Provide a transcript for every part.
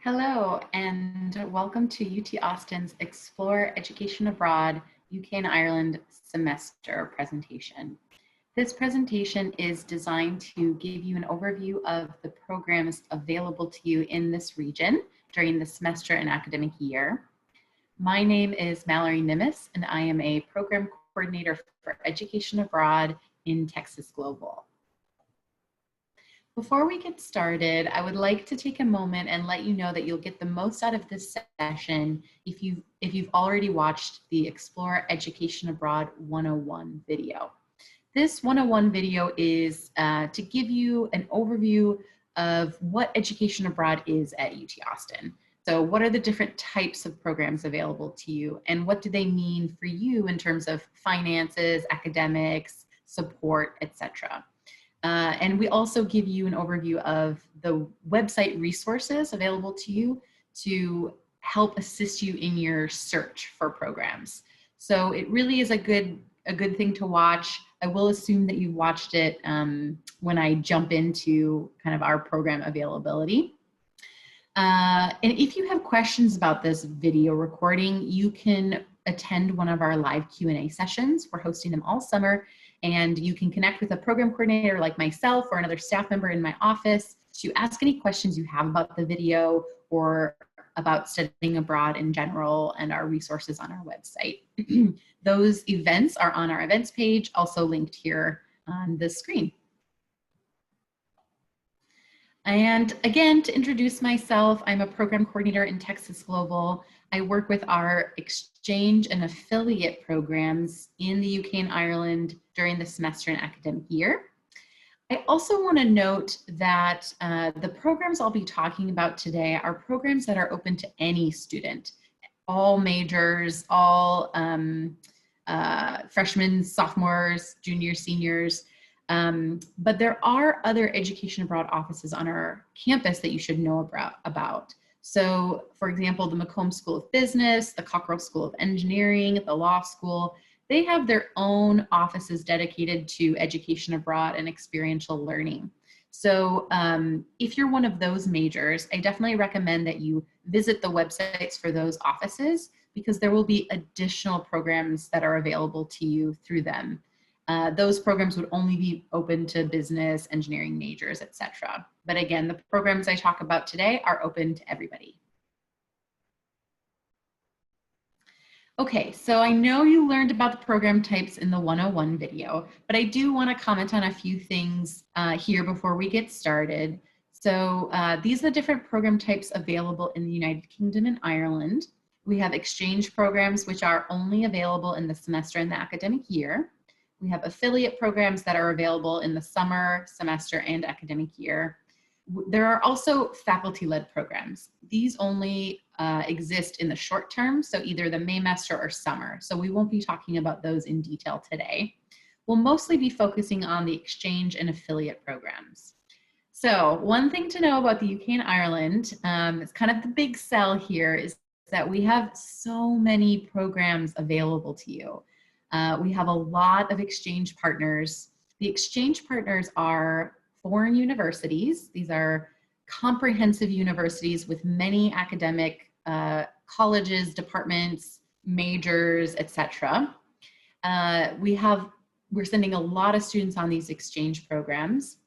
Hello, and welcome to UT Austin's Explore Education Abroad UK and Ireland semester presentation. This presentation is designed to give you an overview of the programs available to you in this region during the semester and academic year. My name is Mallory Nimis, and I am a program coordinator for Education Abroad in Texas Global. Before we get started, I would like to take a moment and let you know that you'll get the most out of this session if you've already watched the Explore Education Abroad 101 video. This 101 video is to give you an overview of what education abroad is at UT Austin. So what are the different types of programs available to you, and what do they mean for you in terms of finances, academics, support, etc. And we also give you an overview of the website resources available to you to help assist you in your search for programs. So it really is a good thing to watch. I will assume that you've watched it when I jump into kind of our program availability. And if you have questions about this video recording, you can attend one of our live Q&A sessions. We're hosting them all summer, and you can connect with a program coordinator like myself or another staff member in my office to ask any questions you have about the video or about studying abroad in general and our resources on our website. Those events are on our events page, also linked here on the screen. And again, to introduce myself, I'm a program coordinator in Texas Global. I work with our exchange and affiliate programs in the UK and Ireland during the semester and academic year. I also want to note that the programs I'll be talking about today are programs that are open to any student, all majors, all freshmen, sophomores, juniors, seniors. But there are other education abroad offices on our campus that you should know about. So for example, the Macomb School of Business, the Cockrell School of Engineering, the Law School, they have their own offices dedicated to education abroad and experiential learning. So if you're one of those majors, I definitely recommend that you visit the websites for those offices, because there will be additional programs that are available to you through them. Those programs would only be open to business, engineering majors, etc. But again, the programs I talk about today are open to everybody. Okay, so I know you learned about the program types in the 101 video, but I do want to comment on a few things here before we get started. So these are the different program types available in the United Kingdom and Ireland. We have exchange programs, which are only available in the semester and the academic year. We have affiliate programs that are available in the summer, semester, and academic year. There are also faculty-led programs. These only exist in the short term, so either the Maymester or summer. So we won't be talking about those in detail today. We'll mostly be focusing on the exchange and affiliate programs. So one thing to know about the UK and Ireland, it's kind of the big sell here, is that we have so many programs available to you. We have a lot of exchange partners. The exchange partners are foreign universities. These are comprehensive universities with many academic colleges, departments, majors, etc. We're sending a lot of students on these exchange programs,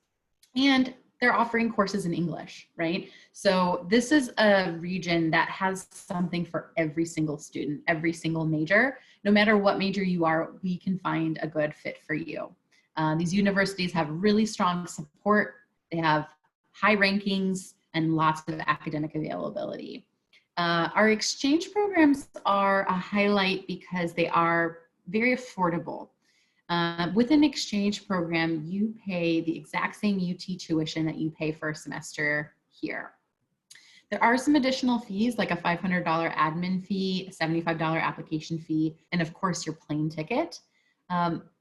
and they're offering courses in English, right? So this is a region that has something for every single student, every single major. No matter what major you are, we can find a good fit for you. These universities have really strong support. They have high rankings and lots of academic availability. Our exchange programs are a highlight because they are very affordable. With an exchange program, you pay the exact same UT tuition that you pay for a semester here. There are some additional fees, like a $500 admin fee, a $75 application fee, and of course your plane ticket.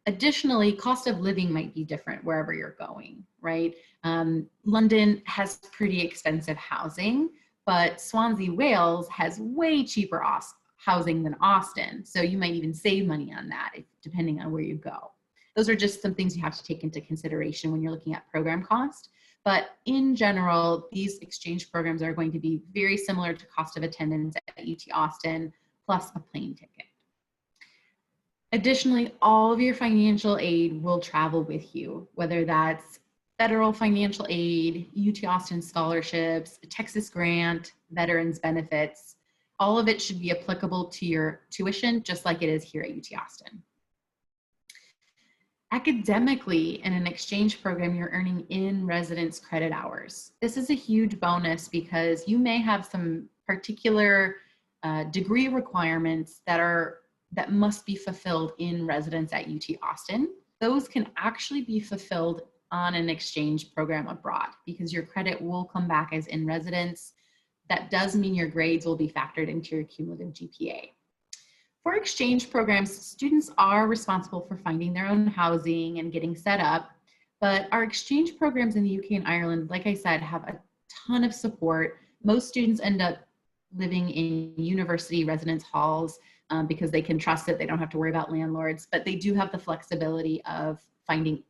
Additionally, cost of living might be different wherever you're going, right? London has pretty expensive housing, but Swansea, Wales has way cheaper housing than Austin. So you might even save money on that, depending on where you go. Those are just some things you have to take into consideration when you're looking at program cost. But in general, these exchange programs are going to be very similar to cost of attendance at UT Austin, plus a plane ticket. Additionally, all of your financial aid will travel with you, whether that's federal financial aid, UT Austin scholarships, a Texas grant, veterans benefits. All of it should be applicable to your tuition, just like it is here at UT Austin. Academically, in an exchange program, you're earning in-residence credit hours. This is a huge bonus because you may have some particular degree requirements that must be fulfilled in residence at UT Austin. Those can actually be fulfilled on an exchange program abroad because your credit will come back as in residence. That does mean your grades will be factored into your cumulative GPA. For exchange programs, students are responsible for finding their own housing and getting set up, but our exchange programs in the UK and Ireland, like I said, have a ton of support. Most students end up living in university residence halls because they can trust it. They don't have to worry about landlords, but they do have the flexibility of finding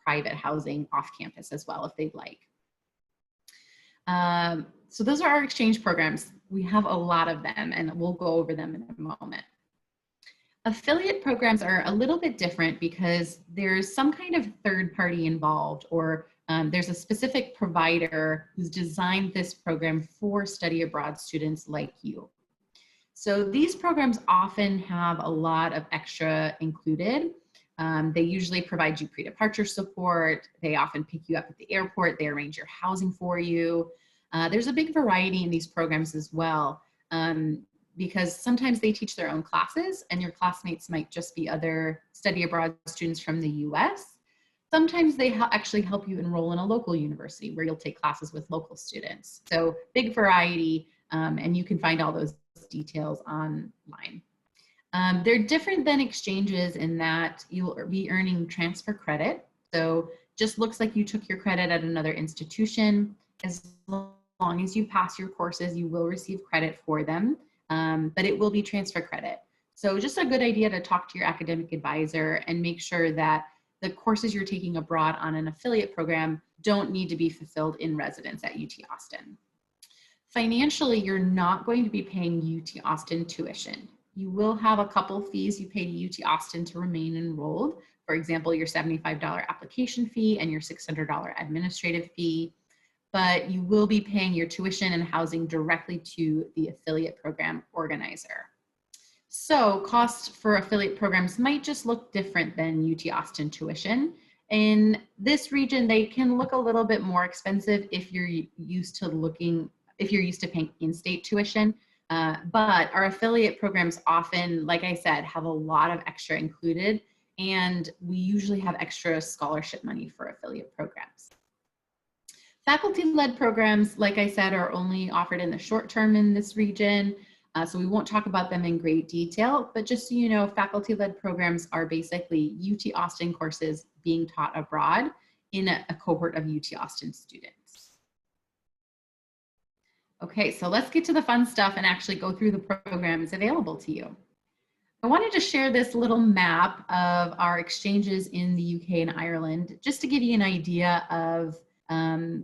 private housing off campus as well if they'd like. So those are our exchange programs. We have a lot of them and we'll go over them in a moment. Affiliate programs are a little bit different because there's some kind of third party involved, or there's a specific provider who's designed this program for study abroad students like you. So these programs often have a lot of extra included. They usually provide you pre-departure support. They often pick you up at the airport. They arrange your housing for you. There's a big variety in these programs as well, because sometimes they teach their own classes and your classmates might just be other study abroad students from the US. Sometimes they actually help you enroll in a local university where you'll take classes with local students. So big variety, and you can find all those details online. They're different than exchanges in that you'll be earning transfer credit. So just looks like you took your credit at another institution. As long as you pass your courses, you will receive credit for them, but it will be transfer credit. So just a good idea to talk to your academic advisor and make sure that the courses you're taking abroad on an affiliate program don't need to be fulfilled in residence at UT Austin. Financially, you're not going to be paying UT Austin tuition. You will have a couple fees you pay to UT Austin to remain enrolled. For example, your $75 application fee and your $600 administrative fee, but you will be paying your tuition and housing directly to the affiliate program organizer. So costs for affiliate programs might just look different than UT Austin tuition. In this region, they can look a little bit more expensive if you're used to paying in-state tuition. But our affiliate programs often, like I said, have a lot of extra included, and we usually have extra scholarship money for affiliate programs. Faculty-led programs, like I said, are only offered in the short term in this region, so we won't talk about them in great detail, but just so you know, faculty-led programs are basically UT Austin courses being taught abroad in a cohort of UT Austin students. Okay, so let's get to the fun stuff and actually go through the programs available to you. I wanted to share this little map of our exchanges in the UK and Ireland, just to give you an idea of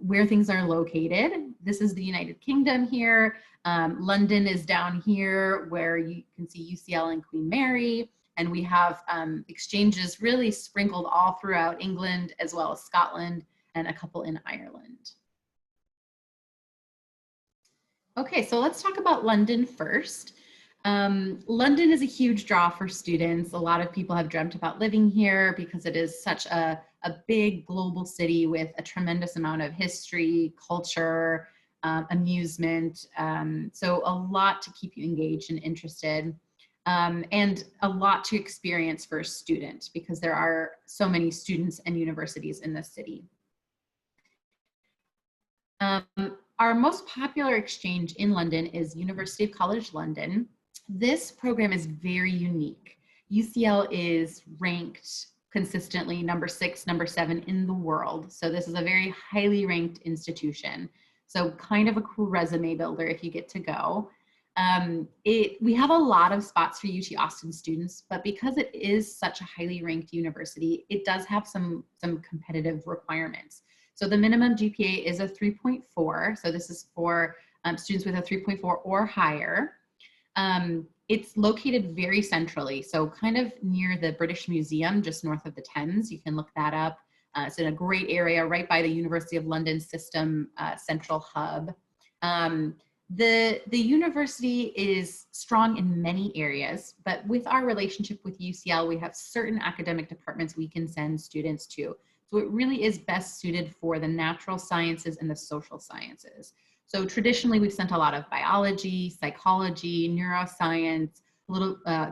where things are located. This is the United Kingdom here. London is down here where you can see UCL and Queen Mary. And we have exchanges really sprinkled all throughout England, as well as Scotland, and a couple in Ireland. Okay, so let's talk about London first. London is a huge draw for students. A lot of people have dreamt about living here because it is such a big global city with a tremendous amount of history, culture, amusement. So a lot to keep you engaged and interested, and a lot to experience for a student because there are so many students and universities in this city. Our most popular exchange in London is University College London. This program is very unique. UCL is ranked consistently number 6, number 7 in the world. So this is a very highly ranked institution. So kind of a cool resume builder if you get to go. We have a lot of spots for UT Austin students, but because it is such a highly ranked university, it does have some competitive requirements. So the minimum GPA is a 3.4. So this is for students with a 3.4 or higher. It's located very centrally, so kind of near the British Museum, just north of the Thames. You can look that up. It's in a great area right by the University of London System Central Hub. The university is strong in many areas, but with our relationship with UCL, we have certain academic departments we can send students to. So it really is best suited for the natural sciences and the social sciences. So traditionally, we've sent a lot of biology, psychology, neuroscience,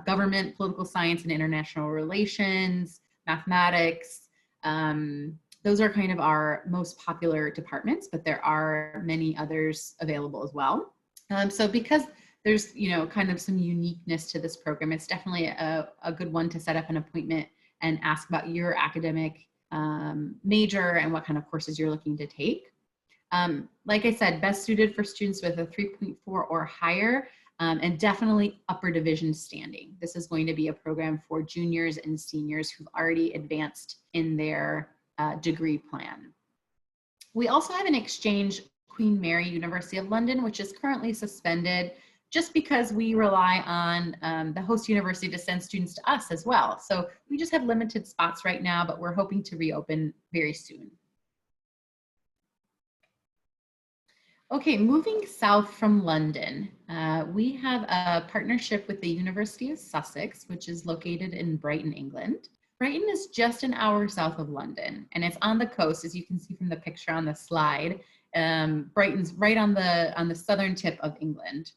government, political science and international relations, mathematics. Those are kind of our most popular departments, but there are many others available as well. So because there's, kind of some uniqueness to this program, it's definitely a good one to set up an appointment and ask about your academic major and what kind of courses you're looking to take. Like I said, best suited for students with a 3.4 or higher, and definitely upper division standing. This is going to be a program for juniors and seniors who've already advanced in their degree plan. We also have an exchange, Queen Mary University of London, which is currently suspended just because we rely on the host university to send students to us as well. So we just have limited spots right now, but we're hoping to reopen very soon. Okay, moving south from London, we have a partnership with the University of Sussex, which is located in Brighton, England. Brighton is just an hour south of London, and it's on the coast, as you can see from the picture on the slide. Brighton's right on the southern tip of England.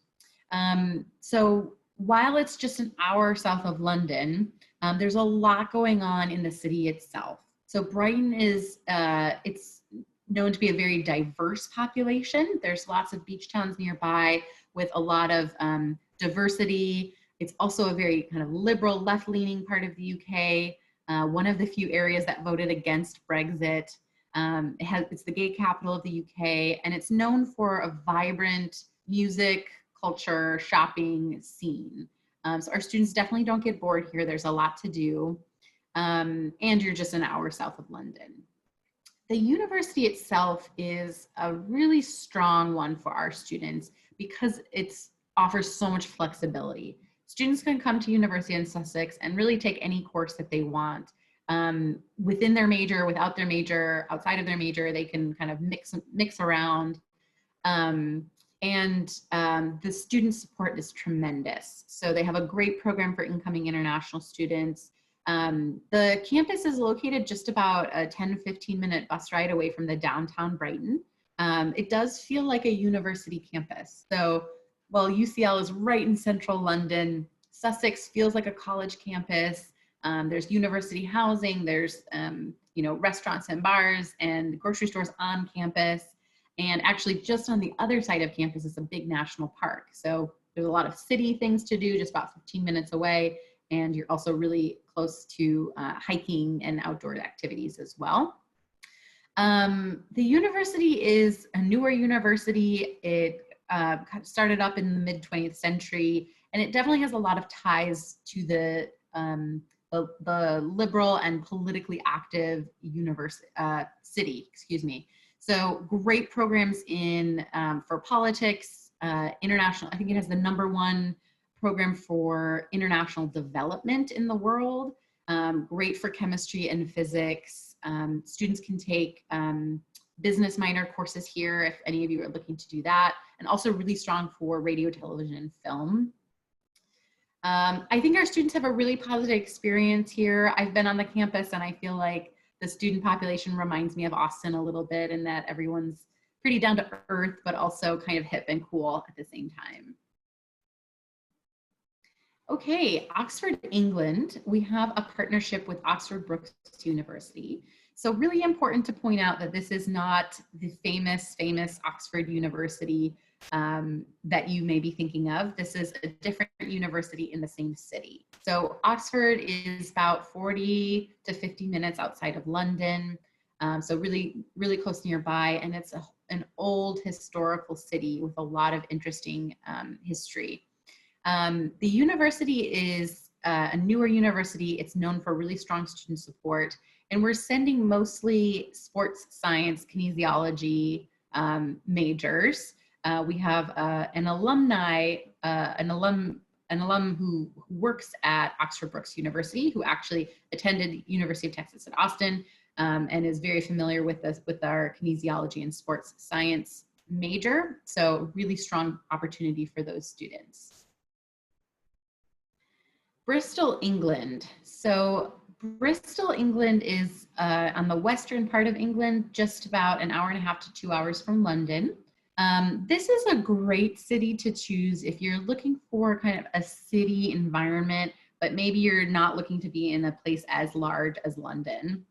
So while it's just an hour south of London, there's a lot going on in the city itself. So Brighton is, it's known to be a very diverse population. There's lots of beach towns nearby with a lot of diversity. It's also a very kind of liberal, left-leaning part of the UK. One of the few areas that voted against Brexit. It's the gay capital of the UK, and it's known for a vibrant music, culture, shopping scene. So our students definitely don't get bored here. There's a lot to do, and you're just an hour south of London. The university itself is a really strong one for our students because it offers so much flexibility. Students can come to University in Sussex and really take any course that they want. Within their major, without their major, outside of their major, they can kind of mix around. The student support is tremendous. So they have a great program for incoming international students. The campus is located just about a 10-15 minute bus ride away from the downtown Brighton. It does feel like a university campus. So while UCL is right in central London, Sussex feels like a college campus. There's university housing, there's restaurants and bars and grocery stores on campus. And actually just on the other side of campus is a big national park. So there's a lot of city things to do just about 15 minutes away. And you're also really close to hiking and outdoor activities as well. The university is a newer university. It started up in the mid-20th century, and it definitely has a lot of ties to the liberal and politically active city, excuse me. So great programs in for politics, international. I think it has the #1 program for international development in the world. Great for chemistry and physics. Students can take business minor courses here if any of you are looking to do that, and also really strong for radio, television, and film. I think our students have a really positive experience here. I've been on the campus and I feel like the student population reminds me of Austin a little bit, in that everyone's pretty down to earth, but also kind of hip and cool at the same time. Okay, Oxford, England, we have a partnership with Oxford Brookes University. So really important to point out that this is not the famous Oxford University that you may be thinking of. This is a different university in the same city. So Oxford is about 40 to 50 minutes outside of London. So really, really close nearby. And it's an old historical city with a lot of interesting history. The university is a newer university. It's known for really strong student support. And we're sending mostly sports science, kinesiology majors. We have an alum who works at Oxford Brookes University, who actually attended University of Texas at Austin, and is very familiar with this, with our kinesiology and sports science major. So really strong opportunity for those students. Bristol, England. So Bristol, England is on the western part of England, just about an hour and a half to 2 hours from London. This is a great city to choose if you're looking for kind of a city environment, but maybe you're not looking to be in a place as large as London.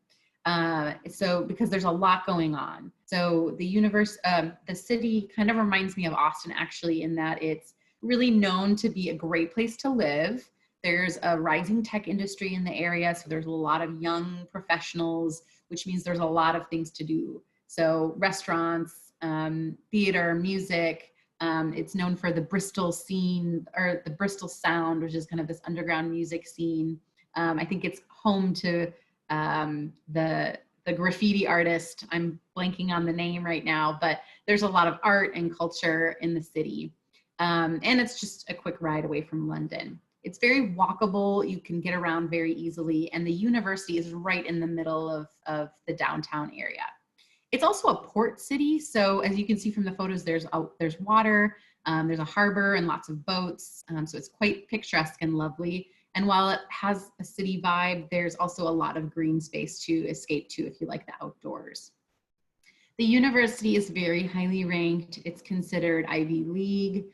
So because there's a lot going on. So the city kind of reminds me of Austin actually, in that it's really known to be a great place to live. There's a rising tech industry in the area, so there's a lot of young professionals, which means there's a lot of things to do. So restaurants, theater, music. It's known for the Bristol scene, or the Bristol Sound, which is kind of this underground music scene. I think it's home to the graffiti artist. I'm blanking on the name right now, but there's a lot of art and culture in the city. And it's just a quick ride away from London. It's very walkable. You can get around very easily. And the university is right in the middle of the downtown area. It's also a port city. So as you can see from the photos, there's water, there's a harbor and lots of boats. So it's quite picturesque and lovely. And while it has a city vibe, there's also a lot of green space to escape to if you like the outdoors. The university is very highly ranked. It's considered Ivy League.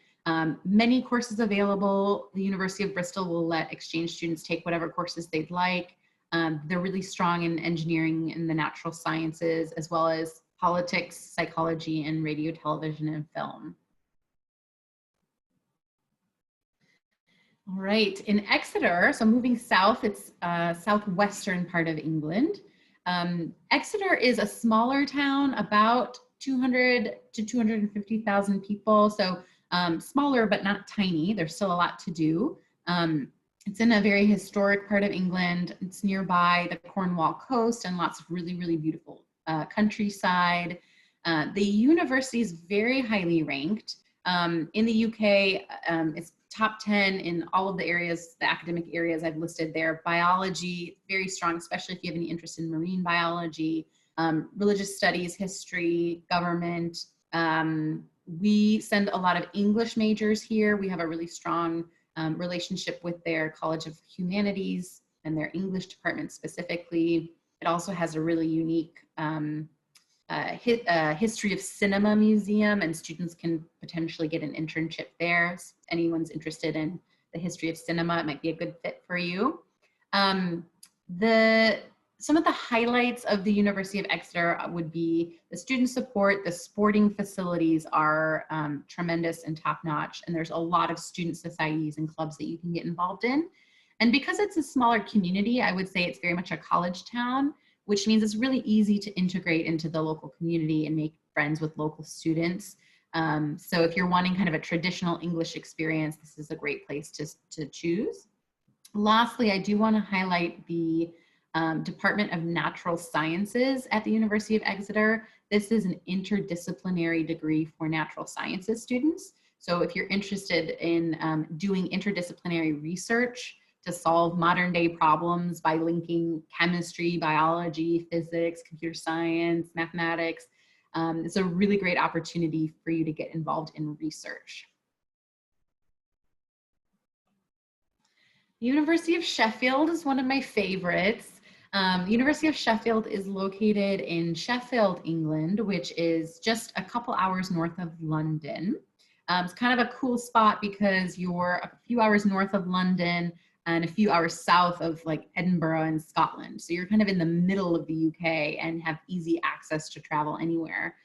Many courses available. The University of Bristol will let exchange students take whatever courses they'd like. They're really strong in engineering and the natural sciences, as well as politics, psychology, and radio, television, and film. All right, in Exeter, so moving south, it's southwestern part of England. Exeter is a smaller town, about 200 to 250,000 people. So smaller, but not tiny. There's still a lot to do. It's in a very historic part of England. It's nearby the Cornwall coast and lots of really, really beautiful countryside. The university is very highly ranked. In the UK, it's top 10 in all of the areas, the academic areas I've listed there. Biology, very strong, especially if you have any interest in marine biology, religious studies, history, government. We send a lot of English majors here. We have a really strong relationship with their College of Humanities and their English department specifically. It also has a really unique history of cinema museum, and students can potentially get an internship there. So if anyone's interested in the history of cinema, it might be a good fit for you. Some of the highlights of the University of Exeter would be the student support. The sporting facilities are tremendous and top-notch, and there's a lot of student societies and clubs that you can get involved in. And because it's a smaller community, I would say it's very much a college town, which means it's really easy to integrate into the local community and make friends with local students. So if you're wanting kind of a traditional English experience, this is a great place to choose. Lastly, I do want to highlight the Department of Natural Sciences at the University of Exeter. This is an interdisciplinary degree for natural sciences students. So if you're interested in doing interdisciplinary research to solve modern day problems by linking chemistry, biology, physics, computer science, mathematics, it's a really great opportunity for you to get involved in research. The University of Sheffield is one of my favorites. The University of Sheffield is located in Sheffield, England, which is just a couple hours north of London. It's kind of a cool spot because you're a few hours north of London and a few hours south of like Edinburgh in Scotland. So you're kind of in the middle of the UK and have easy access to travel anywhere.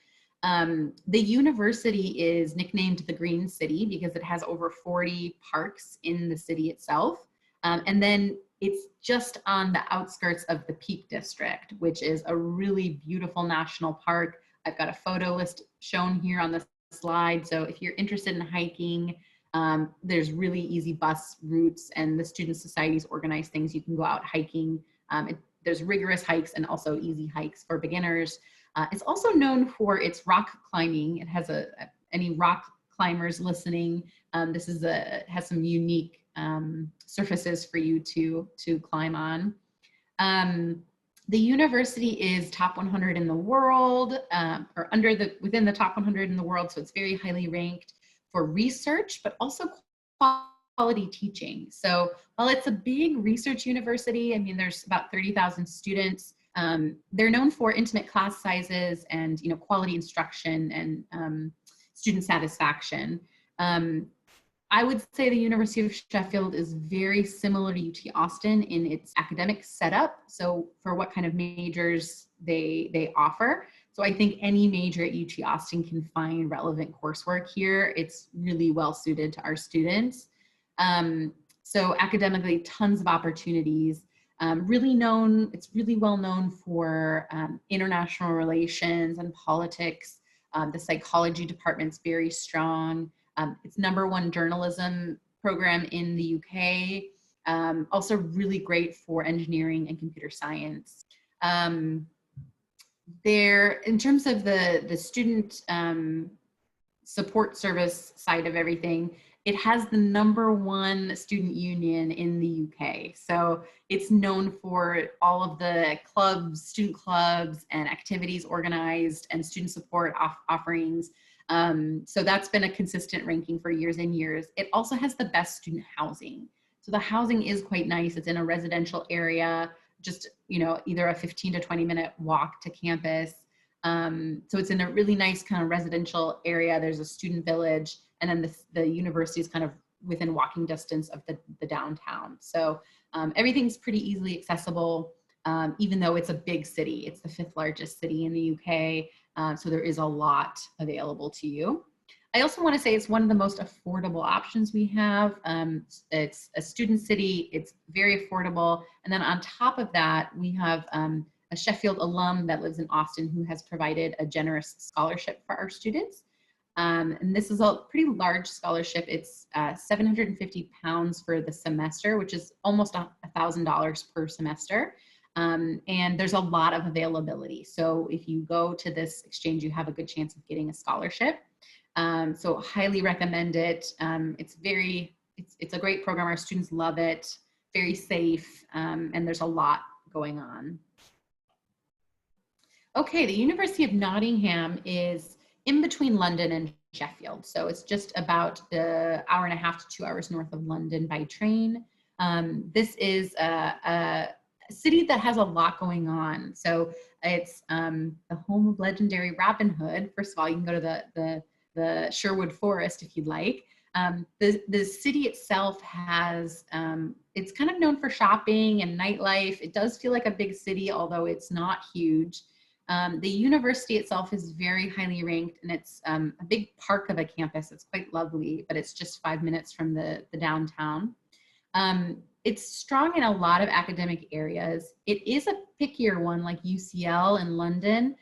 The university is nicknamed the Green City because it has over 40 parks in the city itself. And then it's just on the outskirts of the Peak District, which is a really beautiful national park. I've got a photo list shown here on the slide. So if you're interested in hiking, there's really easy bus routes, and the student societies organize things. You can go out hiking. there's rigorous hikes and also easy hikes for beginners. It's also known for its rock climbing. It has any rock climbers listening. This is has some unique surfaces for you to climb on. The university is top 100 in the world, or within the top 100 in the world, so it's very highly ranked for research, but also quality teaching. So while it's a big research university, I mean, there's about 30,000 students. They're known for intimate class sizes and quality instruction and student satisfaction. I would say the University of Sheffield is very similar to UT Austin in its academic setup. So for what kind of majors they offer. So I think any major at UT Austin can find relevant coursework here. It's really well suited to our students. So academically, tons of opportunities. It's really well known for international relations and politics. The psychology department's very strong. It's #1 journalism program in the UK. Also really great for engineering and computer science. In terms of the student support service side of everything, it has the #1 student union in the UK. So it's known for all of the clubs, student clubs and activities organized and student support offerings. So that's been a consistent ranking for years and years. It also has the best student housing. So the housing is quite nice. It's in a residential area, just, either a 15 to 20 minute walk to campus. So it's in a really nice kind of residential area. There's a student village, and then the university is kind of within walking distance of the downtown. So everything's pretty easily accessible, even though it's a big city. It's the 5th largest city in the UK. So there is a lot available to you. I also want to say it's one of the most affordable options we have. It's a student city, it's very affordable. And then on top of that, we have a Sheffield alum that lives in Austin who has provided a generous scholarship for our students. And this is a pretty large scholarship. It's £750 for the semester, which is almost $1,000 per semester. And there's a lot of availability. So if you go to this exchange, you have a good chance of getting a scholarship. So highly recommend it. It's a great program. Our students love it, very safe, and there's a lot going on. Okay, the University of Nottingham is in between London and Sheffield. So it's just about an hour and a half to 2 hours north of London by train. This is a city that has a lot going on. So it's the home of legendary Robin Hood. First of all, you can go to the Sherwood Forest if you'd like. The city itself has, it's kind of known for shopping and nightlife. It does feel like a big city, although it's not huge. The university itself is very highly ranked, and it's a big park of a campus. It's quite lovely, but it's just 5 minutes from the downtown. It's strong in a lot of academic areas. It is a pickier one like UCL in London,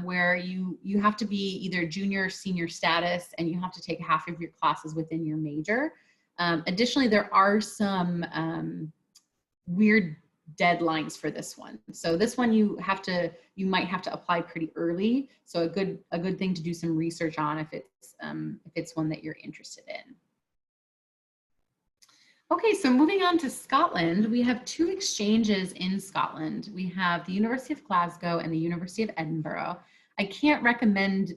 where you have to be either junior or senior status, and you have to take half of your classes within your major. Additionally, there are some weird deadlines for this one. So this one you might have to apply pretty early. So a good thing to do some research on if it's one that you're interested in. Okay, so moving on to Scotland, we have 2 exchanges in Scotland. We have the University of Glasgow and the University of Edinburgh. I can't recommend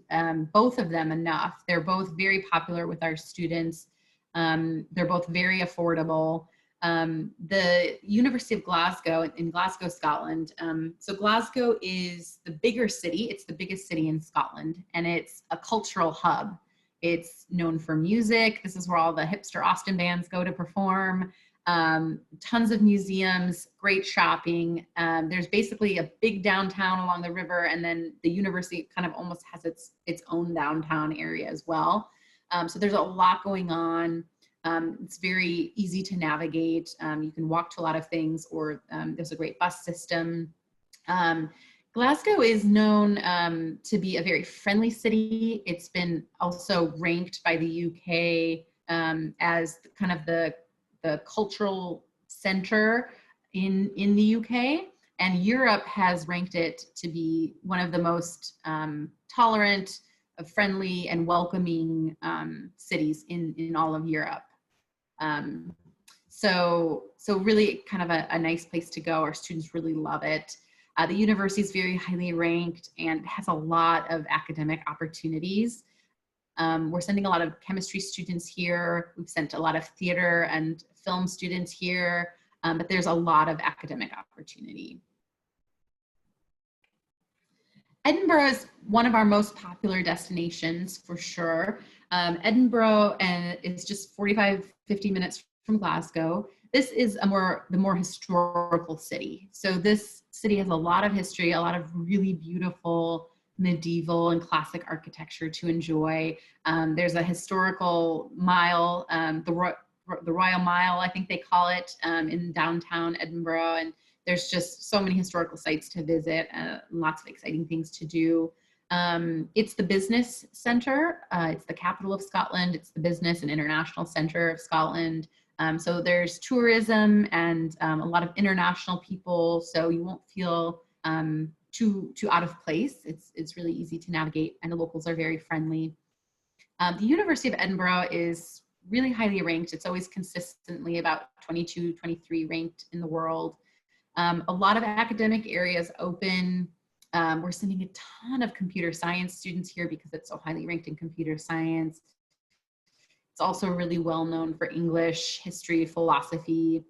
both of them enough. They're both very popular with our students. They're both very affordable. The University of Glasgow in Glasgow, Scotland. So Glasgow is the bigger city. It's the biggest city in Scotland, and it's a cultural hub. It's known for music. This is where all the hipster Austin bands go to perform. Tons of museums, great shopping. There's basically a big downtown along the river, and then the university kind of almost has its own downtown area as well. So there's a lot going on. It's very easy to navigate. You can walk to a lot of things, or there's a great bus system. Glasgow is known to be a very friendly city. It's been also ranked by the UK as kind of the cultural center in the UK. And Europe has ranked it to be one of the most tolerant, friendly, and welcoming cities in all of Europe. So really kind of a nice place to go. Our students really love it. The university is very highly ranked and has a lot of academic opportunities. We're sending a lot of chemistry students here. We've sent a lot of theater and film students here, but there's a lot of academic opportunity. Edinburgh is one of our most popular destinations for sure. Edinburgh is just 45, 50 minutes from Glasgow. This is the more historical city. So this city has a lot of history, a lot of really beautiful medieval and classic architecture to enjoy. There's a historical mile, the Royal Mile, I think they call it, in downtown Edinburgh. And there's just so many historical sites to visit, lots of exciting things to do. It's the business center. It's the capital of Scotland. It's the business and international center of Scotland. So there's tourism and a lot of international people. So you won't feel too out of place. It's really easy to navigate, and the locals are very friendly. The University of Edinburgh is really highly ranked. It's always consistently about 22, 23 ranked in the world. A lot of academic areas open. We're sending a ton of computer science students here because it's so highly ranked in computer science. It's also really well known for English, history, philosophy,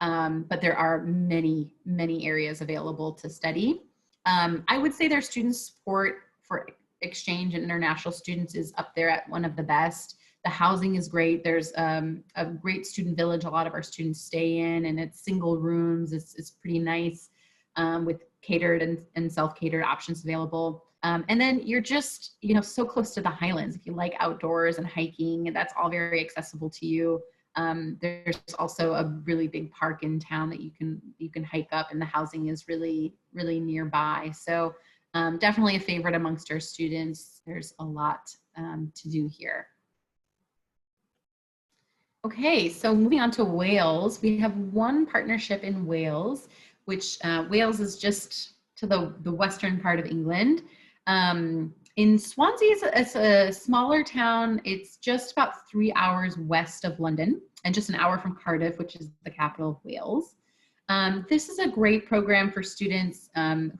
but there are many, many areas available to study. I would say their student support for exchange and international students is up there at one of the best. The housing is great. There's a great student village a lot of our students stay in, and it's single rooms. It's pretty nice with catered and self-catered options available. And then you're just, so close to the Highlands. If you like outdoors and hiking, that's all very accessible to you. There's also a really big park in town that you can hike up, and the housing is really, really nearby. So definitely a favorite amongst our students. There's a lot to do here. Okay, so moving on to Wales, we have one partnership in Wales, which Wales is just to the western part of England. In Swansea, it's a smaller town. It's just about 3 hours west of London and just an hour from Cardiff, which is the capital of Wales. This is a great program for students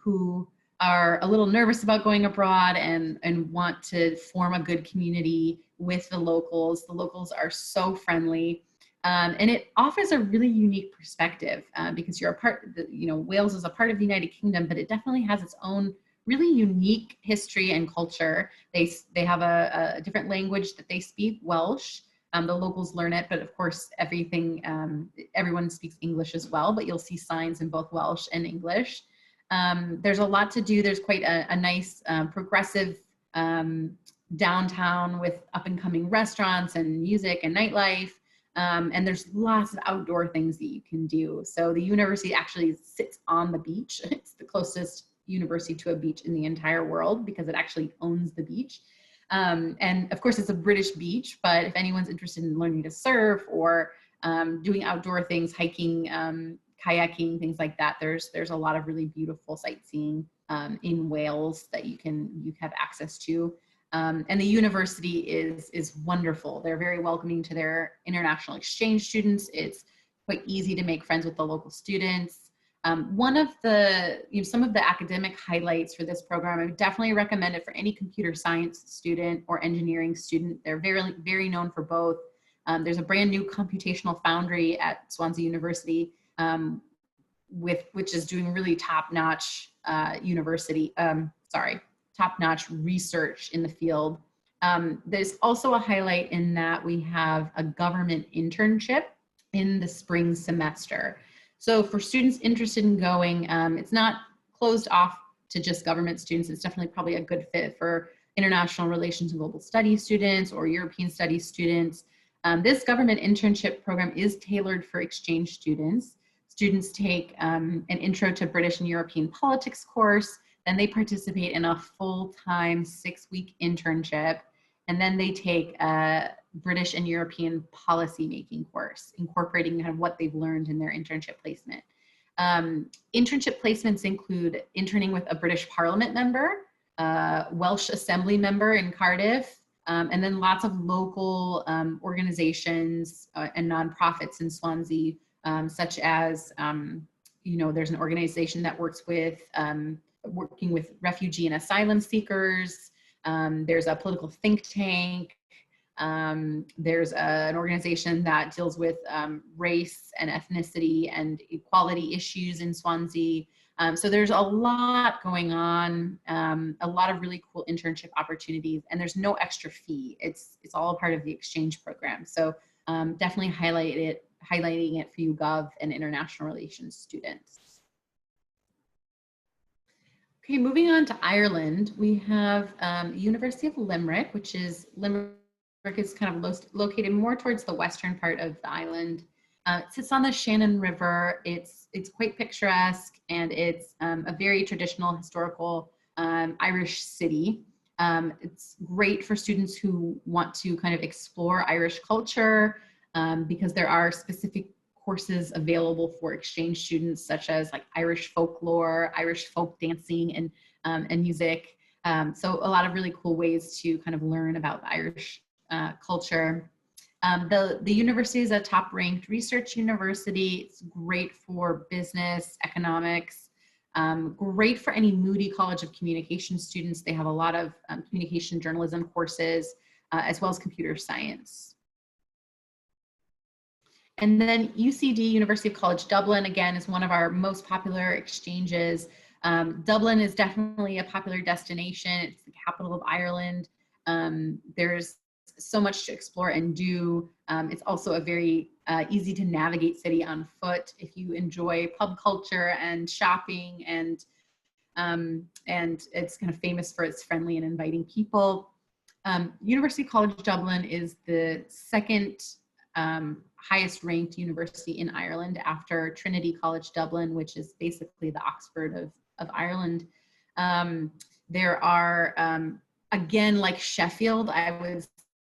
who are a little nervous about going abroad and want to form a good community with the locals. The locals are so friendly. And it offers a really unique perspective because you're a part, Wales is a part of the United Kingdom, but it definitely has its own really unique history and culture. They have a different language that they speak, Welsh. The locals learn it, but of course, everyone speaks English as well, but you'll see signs in both Welsh and English. There's a lot to do. There's quite a nice progressive downtown with up and coming restaurants and music and nightlife. And there's lots of outdoor things that you can do. So the university actually sits on the beach. It's the closest university to a beach in the entire world because it actually owns the beach. And of course, it's a British beach, but if anyone's interested in learning to surf or doing outdoor things, hiking, kayaking, things like that, there's a lot of really beautiful sightseeing in Wales that you have access to. And the university is wonderful. They're very welcoming to their international exchange students. It's quite easy to make friends with the local students. One of some of the academic highlights for this program, I would definitely recommend it for any computer science student or engineering student. They're very, very known for both. There's a brand new computational foundry at Swansea University, which is doing really top-notch top-notch research in the field. There's also a highlight in that we have a government internship in the spring semester. So for students interested in going, it's not closed off to just government students. It's definitely probably a good fit for international relations and global studies students or European studies students. This government internship program is tailored for exchange students. Students take an intro to British and European politics course, then they participate in a full-time 6-week internship, and then they take a British and European policy making course, incorporating kind of what they've learned in their internship placement. Internship placements include interning with a British Parliament member, Welsh Assembly member in Cardiff, and then lots of local organizations and nonprofits in Swansea, such as, there's an organization that works with working with refugee and asylum seekers. There's a political think tank. There's an organization that deals with race and ethnicity and equality issues in Swansea. So there's a lot going on, a lot of really cool internship opportunities, and there's no extra fee. It's all a part of the exchange program. So definitely highlighting it for YouGov and international relations students. Okay, moving on to Ireland, we have University of Limerick, which is Limerick is kind of located more towards the western part of the island. It sits on the Shannon River. It's quite picturesque, and it's a very traditional historical Irish city. It's great for students who want to kind of explore Irish culture because there are specific courses available for exchange students, such as like Irish folklore, Irish folk dancing, and music. So a lot of really cool ways to kind of learn about the Irish culture. The university is a top-ranked research university. It's great for business, economics, great for any Moody College of Communication students. They have a lot of communication journalism courses, as well as computer science. And then UCD, University of College Dublin, again, is one of our most popular exchanges. Dublin is definitely a popular destination. It's the capital of Ireland. There's so much to explore and do. It's also a very easy to navigate city on foot if you enjoy pub culture and shopping, and it's kind of famous for its friendly and inviting people. University College Dublin is the second highest ranked university in Ireland after Trinity College Dublin, which is basically the Oxford of Ireland. There are, again, like Sheffield, I would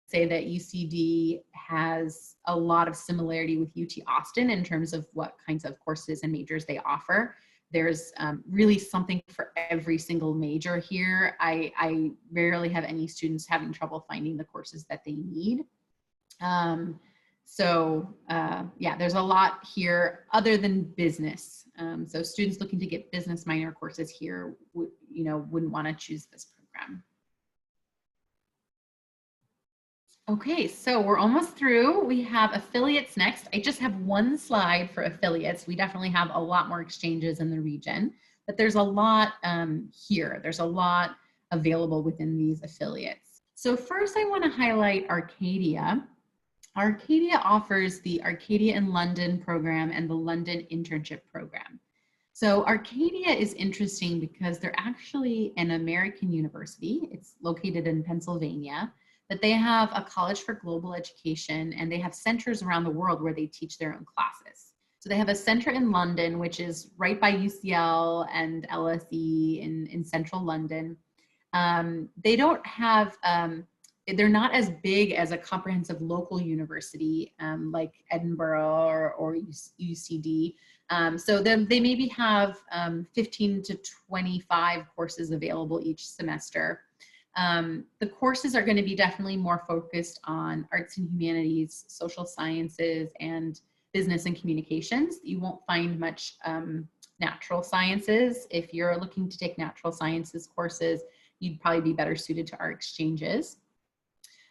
say that UCD has a lot of similarity with UT Austin in terms of what kinds of courses and majors they offer. There's really something for every single major here. I rarely have any students having trouble finding the courses that they need. Yeah, there's a lot here other than business. So students looking to get business minor courses here wouldn't want to choose this program. Okay, so we're almost through. We have affiliates next. I just have one slide for affiliates. We definitely have a lot more exchanges in the region, but there's a lot here. There's a lot available within these affiliates. So first I want to highlight Arcadia. Arcadia offers the Arcadia in London program and the London Internship Program. So Arcadia is interesting because they're actually an American university. It's located in Pennsylvania, but they have a college for global education, and they have centers around the world where they teach their own classes. So they have a center in London, which is right by UCL and LSE in central London. They don't have, they're not as big as a comprehensive local university like Edinburgh or UCD. So they maybe have 15 to 25 courses available each semester. The courses are going to be definitely more focused on arts and humanities, social sciences, and business and communications. You won't find much natural sciences. If you're looking to take natural sciences courses, you'd probably be better suited to our exchanges.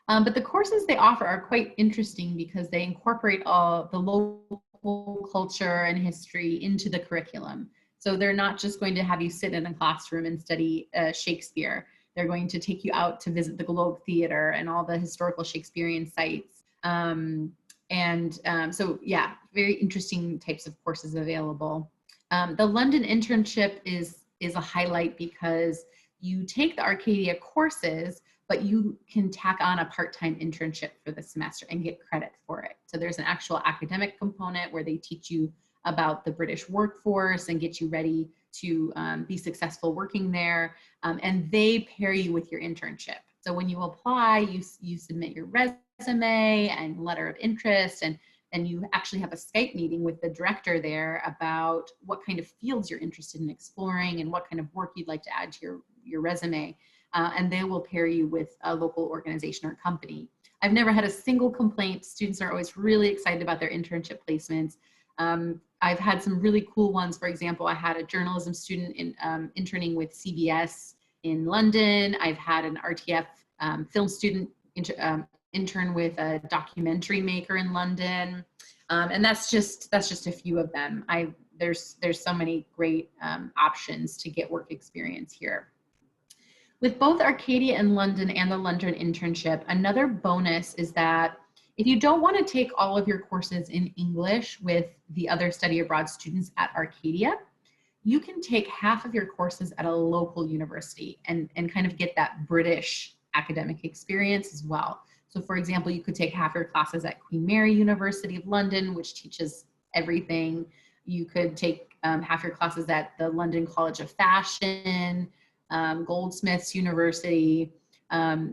But the courses they offer are quite interesting because they incorporate all the local culture and history into the curriculum. So they're not just going to have you sit in a classroom and study Shakespeare. They're going to take you out to visit the Globe Theatre and all the historical Shakespearean sites. So yeah, very interesting types of courses available. The London internship is a highlight because you take the Arcadia courses, but you can tack on a part-time internship for the semester and get credit for it. So there's an actual academic component where they teach you about the British workforce and get you ready to be successful working there. And they pair you with your internship. So when you apply, you submit your resume and letter of interest, and and you actually have a Skype meeting with the director there about what kind of fields you're interested in exploring and what kind of work you'd like to add to your resume. And they will pair you with a local organization or company. I've never had a single complaint. Students are always really excited about their internship placements. I've had some really cool ones. For example, I had a journalism student interning with CBS in London. I've had an RTF film student intern with a documentary maker in London. And that's just a few of them. There's so many great options to get work experience here. With both Arcadia in London and the London internship, another bonus is that if you don't want to take all of your courses in English with the other study abroad students at Arcadia, you can take half of your courses at a local university and kind of get that British academic experience as well. So for example, you could take half your classes at Queen Mary University of London, which teaches everything. You could take half your classes at the London College of Fashion, Goldsmiths University.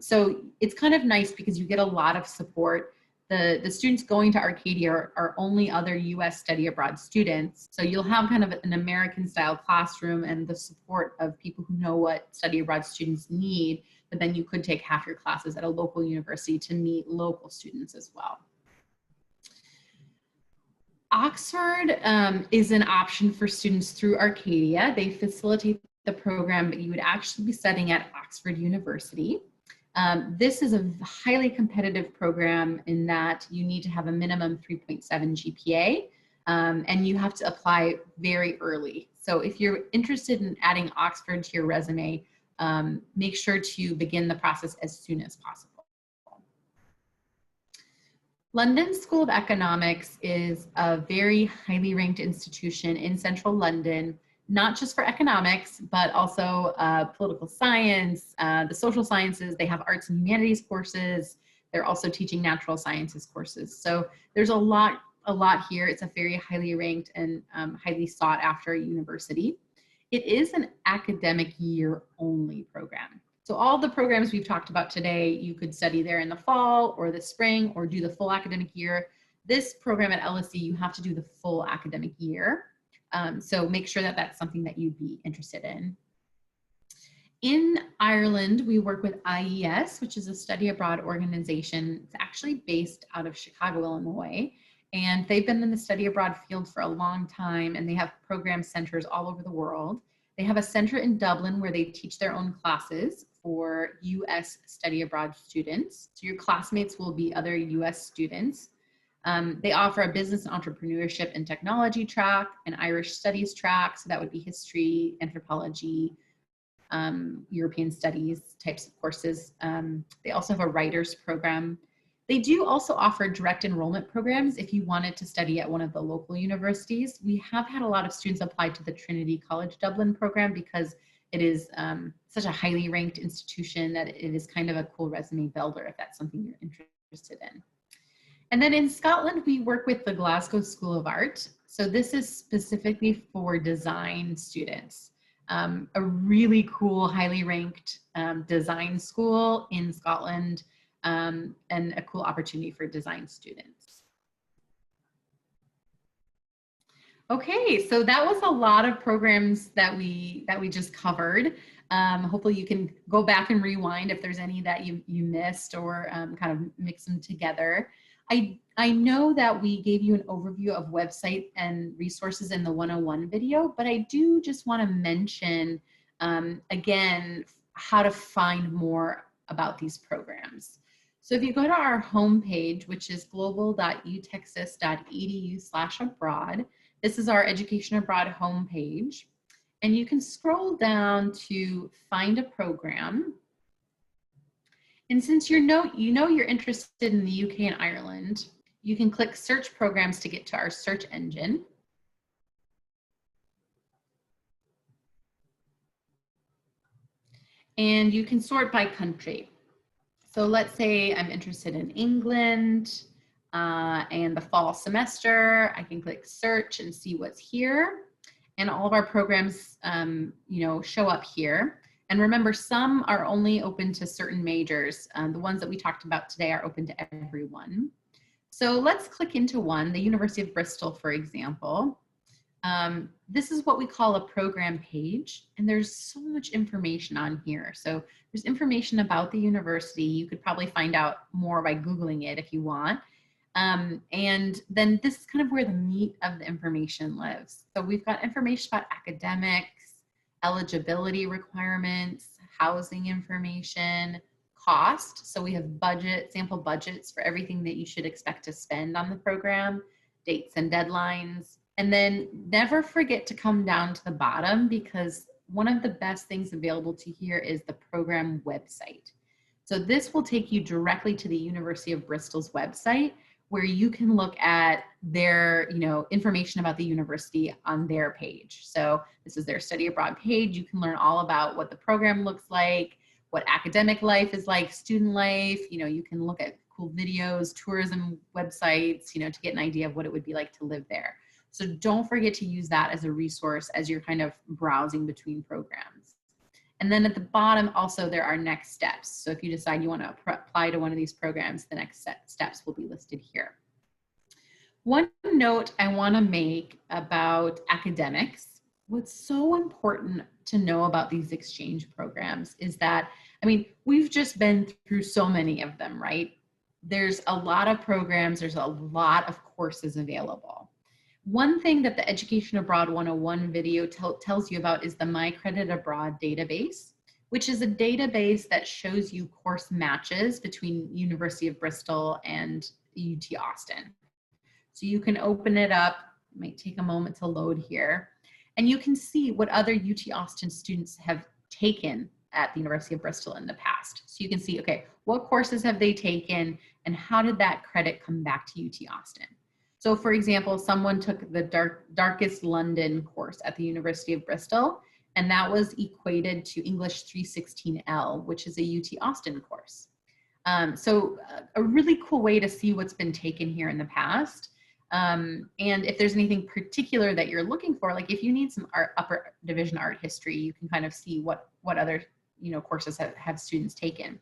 So it's kind of nice because you get a lot of support. The students going to Arcadia are only other US study abroad students. So you'll have kind of an American style classroom and the support of people who know what study abroad students need, but then you could take half your classes at a local university to meet local students as well. Oxford is an option for students through Arcadia. They facilitate the program, but you would actually be studying at Oxford University. This is a highly competitive program in that you need to have a minimum 3.7 GPA, and you have to apply very early. So if you're interested in adding Oxford to your resume, make sure to begin the process as soon as possible. London School of Economics is a very highly ranked institution in central London, not just for economics, but also political science, the social sciences. They have arts and humanities courses. They're also teaching natural sciences courses. So there's a lot here. It's a very highly ranked and highly sought after university. It is an academic year only program. So all the programs we've talked about today, you could study there in the fall or the spring or do the full academic year. This program at LSE, you have to do the full academic year. So make sure that that's something that you'd be interested in. In Ireland, we work with IES, which is a study abroad organization. It's actually based out of Chicago, Illinois, and they've been in the study abroad field for a long time, and they have program centers all over the world. They have a center in Dublin where they teach their own classes for US study abroad students. So your classmates will be other US students. They offer a business and entrepreneurship and technology track, an Irish studies track, so that would be history, anthropology, European studies types of courses. They also have a writers program. They do also offer direct enrollment programs if you wanted to study at one of the local universities. We have had a lot of students apply to the Trinity College Dublin program because it is such a highly ranked institution that it is kind of a cool resume builder if that's something you're interested in. And then in Scotland, we work with the Glasgow School of Art. So this is specifically for design students. A really cool, highly ranked design school in Scotland, and a cool opportunity for design students. Okay, so that was a lot of programs that we just covered. Hopefully you can go back and rewind if there's any that you missed or kind of mix them together. I know that we gave you an overview of website and resources in the 101 video, but I do just want to mention again how to find more about these programs. So if you go to our homepage, which is global.utexas.edu/abroad, this is our Education Abroad homepage, and you can scroll down to find a program. And since you know you're interested in the UK and Ireland, you can click search programs to get to our search engine. And you can sort by country. So let's say I'm interested in England and the fall semester. I can click search and see what's here. And all of our programs show up here. And remember, some are only open to certain majors. The ones that we talked about today are open to everyone. So let's click into one, the University of Bristol, for example. This is what we call a program page, and there's so much information on here. So there's information about the university. You could probably find out more by Googling it if you want. And then this is kind of where the meat of the information lives. So we've got information about academics, eligibility requirements, housing information, cost. So we have budget, sample budgets for everything that you should expect to spend on the program, dates and deadlines. And then never forget to come down to the bottom, because one of the best things available to here is the program website. So this will take you directly to the University of Bristol's website, where you can look at their, information about the university on their page. So this is their study abroad page. You can learn all about what the program looks like, what academic life is like, student life. You can look at cool videos, tourism websites, to get an idea of what it would be like to live there. So don't forget to use that as a resource as you're kind of browsing between programs. And then at the bottom, also, there are next steps. So if you decide you want to apply to one of these programs, the next steps will be listed here. One note I want to make about academics, what's so important to know about these exchange programs is that, we've just been through so many of them, right? There's a lot of programs, there's a lot of courses available. One thing that the Education Abroad 101 video tells you about is the My Credit Abroad database, which is a database that shows you course matches between University of Bristol and UT Austin. So you can open it up, it might take a moment to load here, and you can see what other UT Austin students have taken at the University of Bristol in the past. So you can see, okay, what courses have they taken and how did that credit come back to UT Austin? So for example, someone took the Darkest London course at the University of Bristol, and that was equated to English 316L, which is a UT Austin course. So a really cool way to see what's been taken here in the past. And if there's anything particular that you're looking for, like if you need some upper division art history, you can kind of see what other courses have students taken.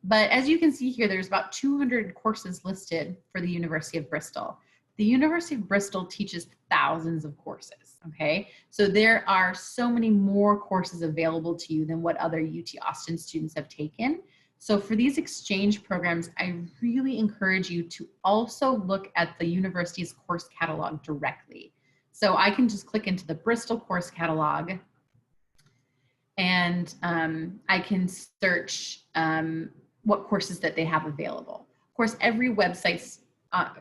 But as you can see here, there's about 200 courses listed for the University of Bristol. The University of Bristol teaches thousands of courses, okay? So there are so many more courses available to you than what other UT Austin students have taken. So for these exchange programs, I really encourage you to also look at the university's course catalog directly. So I can just click into the Bristol course catalog, and I can search what courses that they have available. Of course, every website's,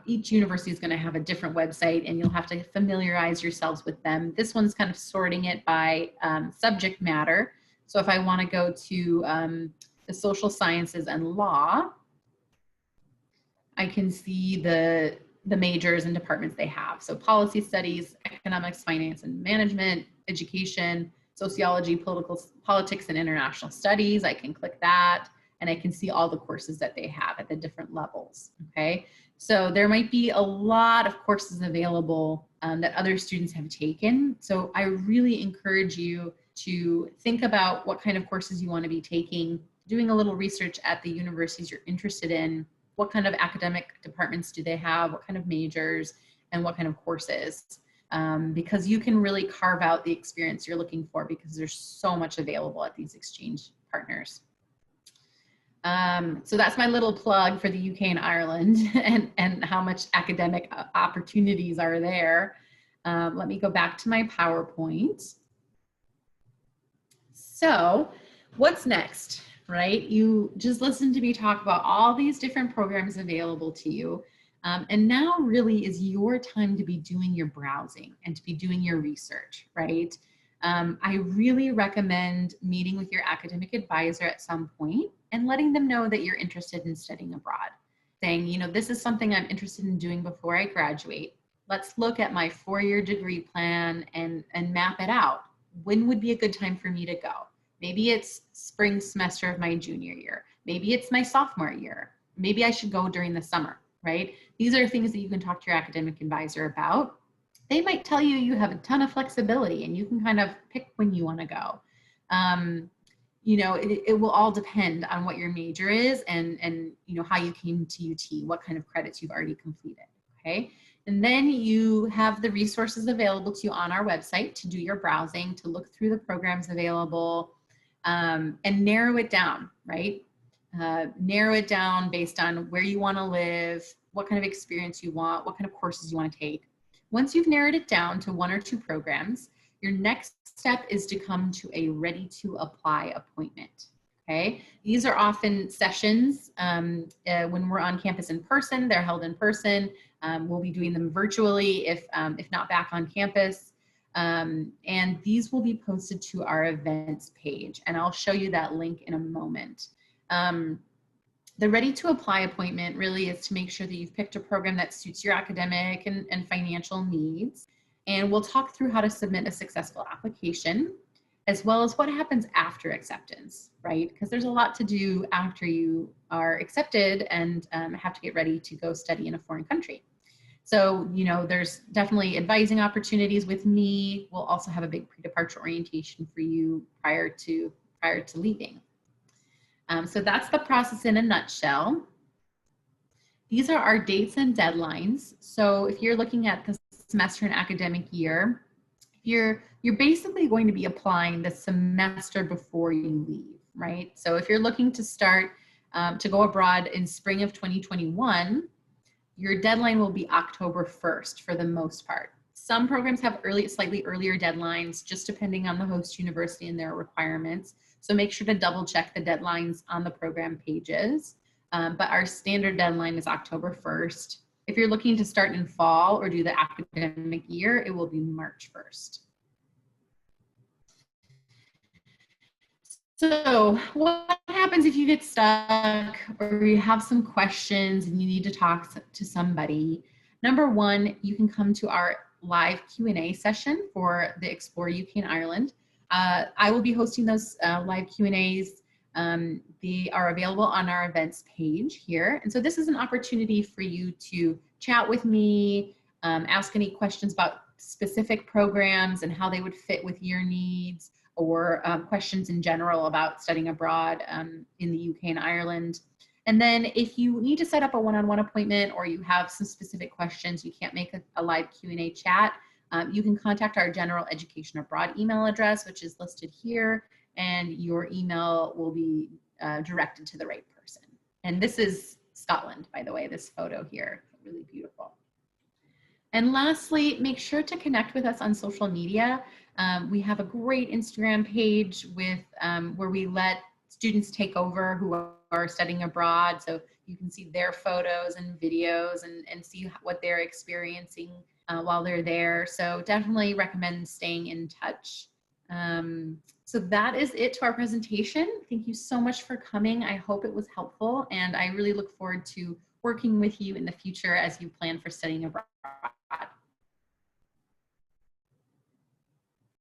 each university is going to have a different website, and you'll have to familiarize yourselves with them. This one's kind of sorting it by subject matter. So if I want to go to the social sciences and law, I can see the majors and departments they have. So policy studies, economics, finance and management, education, sociology, politics and international studies. I can click that and I can see all the courses that they have at the different levels, okay? So there might be a lot of courses available that other students have taken. So I really encourage you to think about what kind of courses you want to be taking, doing a little research at the universities you're interested in, what kind of academic departments do they have, what kind of majors, and what kind of courses. Because you can really carve out the experience you're looking for, because there's so much available at these exchange partners. So that's my little plug for the UK and Ireland and how much academic opportunities are there. Let me go back to my PowerPoint. So what's next, right? You just listened to me talk about all these different programs available to you. And now really is your time to be doing your browsing and to be doing your research, right? I really recommend meeting with your academic advisor at some point and letting them know that you're interested in studying abroad. Saying, you know, this is something I'm interested in doing before I graduate. Let's look at my 4-year degree plan and map it out. When would be a good time for me to go? Maybe it's spring semester of my junior year. Maybe it's my sophomore year. Maybe I should go during the summer, right? These are things that you can talk to your academic advisor about. They might tell you you have a ton of flexibility and you can kind of pick when you want to go. you know, it will all depend on what your major is and you know, how you came to UT, what kind of credits you've already completed, okay? And then you have the resources available to you on our website to do your browsing, to look through the programs available, and narrow it down, right? Narrow it down based on where you want to live, what kind of experience you want, what kind of courses you want to take. Once you've narrowed it down to 1 or 2 programs, your next step is to come to a ready to apply appointment. Okay, these are often sessions when we're on campus in person. They're held in person. We'll be doing them virtually if not back on campus. And these will be posted to our events page, and I'll show you that link in a moment. The ready to apply appointment really is to make sure that you've picked a program that suits your academic and financial needs. And we'll talk through how to submit a successful application, as well as what happens after acceptance, right? Because there's a lot to do after you are accepted and have to get ready to go study in a foreign country. So, you know, there's definitely advising opportunities with me. We'll also have a big pre-departure orientation for you prior to leaving. So that's the process in a nutshell. These are our dates and deadlines. So if you're looking at the semester and academic year, you're basically going to be applying the semester before you leave, right? So if you're looking to start to go abroad in spring of 2021, your deadline will be October 1st for the most part. Some programs have slightly earlier deadlines, just depending on the host university and their requirements. So make sure to double check the deadlines on the program pages. But our standard deadline is October 1st. If you're looking to start in fall or do the academic year, it will be March 1st. So what happens if you get stuck or you have some questions and you need to talk to somebody? Number one, you can come to our live Q&A session for the Explore UK and Ireland. I will be hosting those live Q&As. They are available on our events page here. And so this is an opportunity for you to chat with me, ask any questions about specific programs and how they would fit with your needs, or questions in general about studying abroad in the UK and Ireland. And then if you need to set up a one-on-one appointment or you have some specific questions, you can't make a live Q&A chat, you can contact our General Education Abroad email address, which is listed here, and your email will be directed to the right person. And this is Scotland, by the way, this photo here, really beautiful. And lastly, make sure to connect with us on social media. We have a great Instagram page with where we let students take over who are studying abroad. So you can see their photos and videos and see what they're experiencing while they're there. So definitely recommend staying in touch. So that is it to our presentation. Thank you so much for coming. I hope it was helpful, and I really look forward to working with you in the future as you plan for studying abroad.